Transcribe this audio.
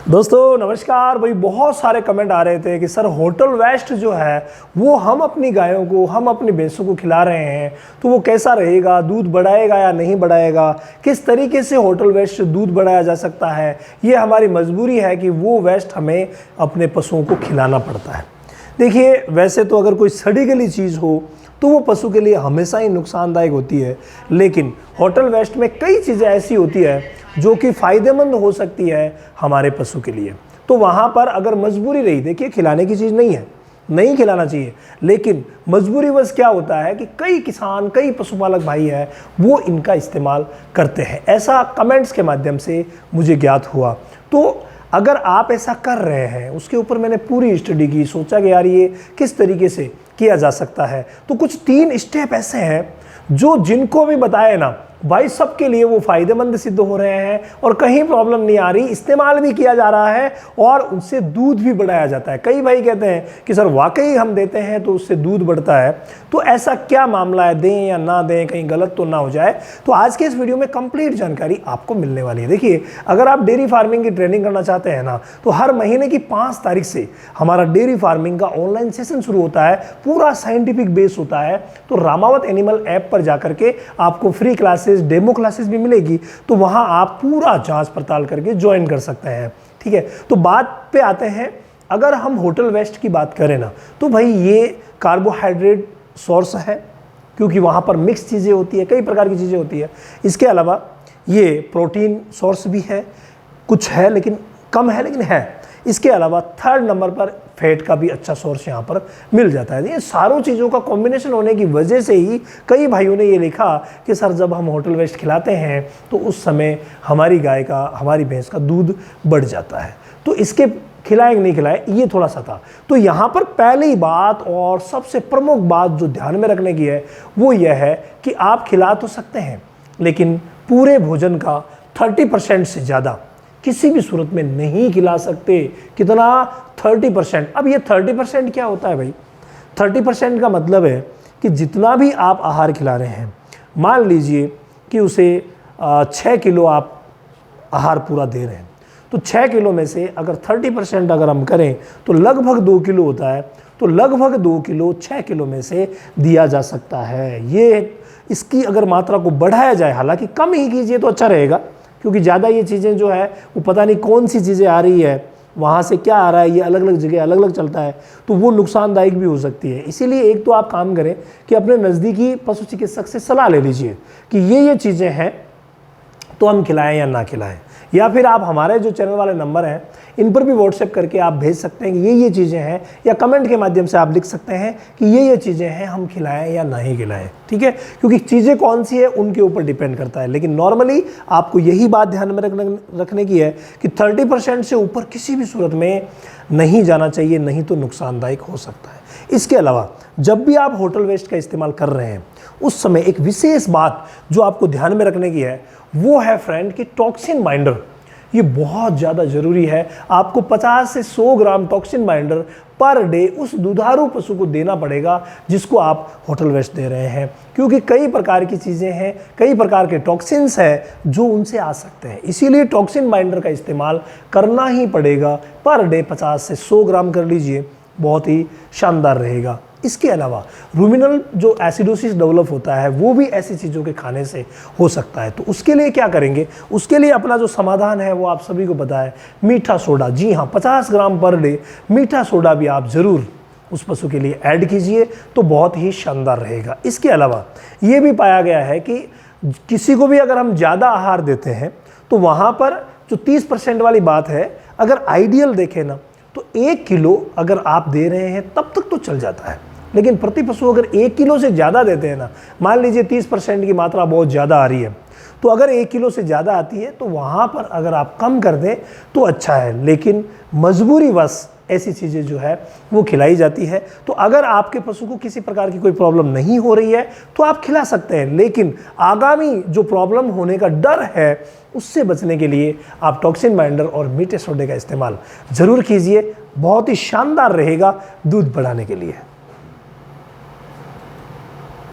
दोस्तों नमस्कार भाई। बहुत सारे कमेंट आ रहे थे कि सर होटल वेस्ट जो है वो हम अपनी गायों को, हम अपनी भैंसों को खिला रहे हैं तो वो कैसा रहेगा, दूध बढ़ाएगा या नहीं बढ़ाएगा, किस तरीके से होटल वेस्ट से दूध बढ़ाया जा सकता है। ये हमारी मजबूरी है कि वो वेस्ट हमें अपने पशुओं को खिलाना पड़ता है। देखिए, वैसे तो अगर कोई सड़ी गली चीज़ हो तो वो पशु के लिए हमेशा ही नुकसानदायक होती है, लेकिन होटल वेस्ट में कई चीज़ें ऐसी होती है जो कि फ़ायदेमंद हो सकती है हमारे पशु के लिए। तो वहाँ पर अगर मजबूरी रही, देखिए खिलाने की चीज़ नहीं है, नहीं खिलाना चाहिए, लेकिन मजबूरी बस क्या होता है कि कई किसान, कई पशुपालक भाई हैं वो इनका इस्तेमाल करते हैं। ऐसा कमेंट्स के माध्यम से मुझे ज्ञात हुआ। तो अगर आप ऐसा कर रहे हैं, उसके ऊपर मैंने पूरी स्टडी की, सोचा कि यार ये किस तरीके से किया जा सकता है। तो कुछ 3 स्टेप ऐसे हैं जो जिनको भी बताए ना भाई सबके लिए वो फायदेमंद सिद्ध हो रहे हैं और कहीं प्रॉब्लम नहीं आ रही, इस्तेमाल भी किया जा रहा है और उनसे दूध भी बढ़ाया जाता है। कई भाई कहते हैं कि सर वाकई हम देते हैं तो उससे दूध बढ़ता है, तो ऐसा क्या मामला है, दें या ना दें, कहीं गलत तो ना हो जाए। तो आज के इस वीडियो में कंप्लीट जानकारी आपको मिलने वाली है। देखिए, अगर आप डेयरी फार्मिंग की ट्रेनिंग करना चाहते हैं ना, तो हर महीने की 5 तारीख से हमारा डेयरी फार्मिंग का ऑनलाइन सेशन शुरू होता है। पूरा साइंटिफिक बेस होता है। तो रामावत एनिमल ऐप पर जाकर के आपको फ्री क्लासेस, डेमो क्लासेस भी मिलेगी, तो वहां आप पूरा जांच पड़ताल करके ज्वाइन कर सकते हैं। ठीक है, तो बात पे आते हैं। अगर हम होटल वेस्ट की बात करें ना, तो भाई ये कार्बोहाइड्रेट सोर्स है, क्योंकि वहां पर मिक्स चीज़ें होती है, कई प्रकार की चीज़ें होती है। इसके अलावा ये प्रोटीन सोर्स भी है, कुछ है लेकिन कम है, लेकिन है। इसके अलावा 3rd नंबर पर फैट का भी अच्छा सोर्स यहाँ पर मिल जाता है। ये सारों चीज़ों का कॉम्बिनेशन होने की वजह से ही कई भाइयों ने ये लिखा कि सर जब हम होटल वेस्ट खिलाते हैं तो उस समय हमारी गाय का, हमारी भैंस का दूध बढ़ जाता है। तो इसके खिलाए नहीं खिलाए, ये थोड़ा सा था। तो यहाँ पर पहली बात और सबसे प्रमुख बात जो ध्यान में रखने की है वो यह है कि आप खिला तो सकते हैं, लेकिन पूरे भोजन का 30% से ज़्यादा किसी भी सूरत में नहीं खिला सकते। कितना? 30%। अब ये 30% क्या होता है भाई? 30% का मतलब है कि जितना भी आप आहार खिला रहे हैं, मान लीजिए कि उसे 6 किलो आप आहार पूरा दे रहे हैं, तो 6 किलो में से अगर 30% अगर हम करें तो लगभग 2 किलो होता है। तो लगभग 2 किलो 6 किलो में से दिया जा सकता है। ये इसकी अगर मात्रा को बढ़ाया जाए, हालांकि कम ही कीजिए तो अच्छा रहेगा, क्योंकि ज़्यादा ये चीज़ें जो है वो पता नहीं कौन सी चीज़ें आ रही है, वहाँ से क्या आ रहा है, ये अलग अलग जगह अलग अलग चलता है, तो वो नुकसानदायक भी हो सकती है। इसीलिए एक तो आप काम करें कि अपने नज़दीकी पशु चिकित्सक से सलाह ले लीजिए कि ये चीज़ें हैं तो हम खिलाएं या ना खिलाएं। या फिर आप हमारे जो चैनल वाले नंबर हैं इन पर भी व्हाट्सएप करके आप भेज सकते हैं कि ये चीज़ें हैं, या कमेंट के माध्यम से आप लिख सकते हैं कि ये चीज़ें हैं, हम खिलाएं या नहीं खिलाएं। ठीक है, क्योंकि चीज़ें कौन सी है उनके ऊपर डिपेंड करता है। लेकिन नॉर्मली आपको यही बात ध्यान में रखने की है कि 30% से ऊपर किसी भी सूरत में नहीं जाना चाहिए, नहीं तो नुकसानदायक हो सकता है। इसके अलावा जब भी आप होटल वेस्ट का इस्तेमाल कर रहे हैं उस समय एक विशेष बात जो आपको ध्यान में रखने की है वो है फ्रेंड कि टॉक्सिन बाइंडर। ये बहुत ज़्यादा ज़रूरी है। आपको 50 से 100 ग्राम टॉक्सिन बाइंडर पर डे उस दुधारू पशु को देना पड़ेगा जिसको आप होटल वेस्ट दे रहे हैं, क्योंकि कई प्रकार की चीज़ें हैं, कई प्रकार के टॉक्सिन्स हैं जो उनसे आ सकते हैं। इसीलिए टॉक्सिन बाइंडर का इस्तेमाल करना ही पड़ेगा। पर डे 50 से 100 ग्राम कर लीजिए, बहुत ही शानदार रहेगा। इसके अलावा रूमिनल जो एसिडोसिस डेवलप होता है वो भी ऐसी चीज़ों के खाने से हो सकता है। तो उसके लिए क्या करेंगे? उसके लिए अपना जो समाधान है वो आप सभी को पता है, मीठा सोडा। जी हाँ, 50 ग्राम पर डे मीठा सोडा भी आप ज़रूर उस पशु के लिए ऐड कीजिए तो बहुत ही शानदार रहेगा। इसके अलावा ये भी पाया गया है कि किसी को भी अगर हम ज़्यादा आहार देते हैं तो वहाँ पर जो 30% वाली बात है, अगर आइडियल देखें ना तो 1 किलो अगर आप दे रहे हैं तब तक तो चल जाता है। लेकिन प्रति पशु अगर 1 किलो से ज़्यादा देते हैं ना, मान लीजिए 30% की मात्रा बहुत ज़्यादा आ रही है, तो अगर 1 किलो से ज़्यादा आती है तो वहाँ पर अगर आप कम कर दें तो अच्छा है। लेकिन मजबूरीवश ऐसी चीज़ें जो है वो खिलाई जाती है। तो अगर आपके पशु को किसी प्रकार की कोई प्रॉब्लम नहीं हो रही है तो आप खिला सकते हैं, लेकिन आगामी जो प्रॉब्लम होने का डर है उससे बचने के लिए आप टॉक्सिन बाइंडर और मीठे सोडे का इस्तेमाल ज़रूर कीजिए। बहुत ही शानदार रहेगा दूध बढ़ाने के लिए।